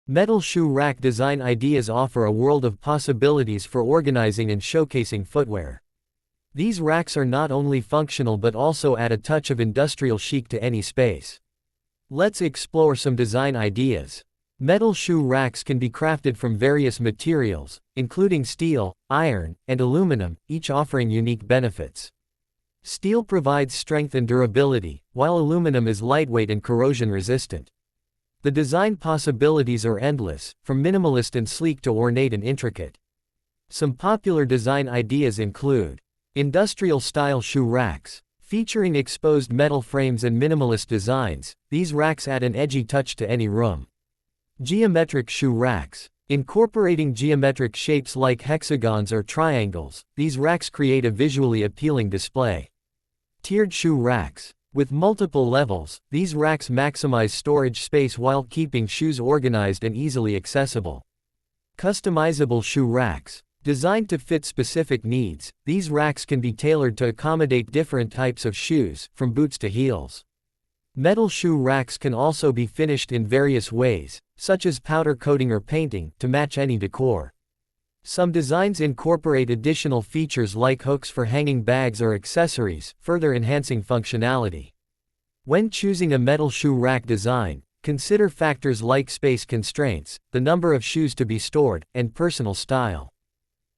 Metal shoe rack design ideas offer a world of possibilities for organizing and showcasing footwear. These racks are not only functional but also add a touch of industrial chic to any space. Let's explore some design ideas. Metal shoe racks can be crafted from various materials, including steel, iron, and aluminum, each offering unique benefits. Steel provides strength and durability, while aluminum is lightweight and corrosion resistant. The design possibilities are endless, from minimalist and sleek to ornate and intricate. Some popular design ideas include industrial-style shoe racks. Featuring exposed metal frames and minimalist designs, these racks add an edgy touch to any room. Geometric shoe racks. Incorporating geometric shapes like hexagons or triangles, these racks create a visually appealing display. Tiered shoe racks. With multiple levels, these racks maximize storage space while keeping shoes organized and easily accessible. Customizable shoe racks. Designed to fit specific needs, these racks can be tailored to accommodate different types of shoes, from boots to heels. Metal shoe racks can also be finished in various ways, such as powder coating or painting, to match any decor. Some designs incorporate additional features like hooks for hanging bags or accessories, further enhancing functionality. When choosing a metal shoe rack design, consider factors like space constraints, the number of shoes to be stored, and personal style.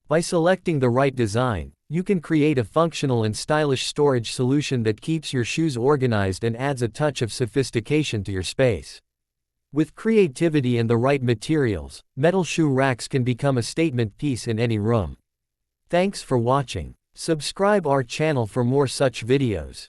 By selecting the right design, you can create a functional and stylish storage solution that keeps your shoes organized and adds a touch of sophistication to your space. With creativity and the right materials, metal shoe racks can become a statement piece in any room. Thanks for watching. Subscribe our channel for more such videos.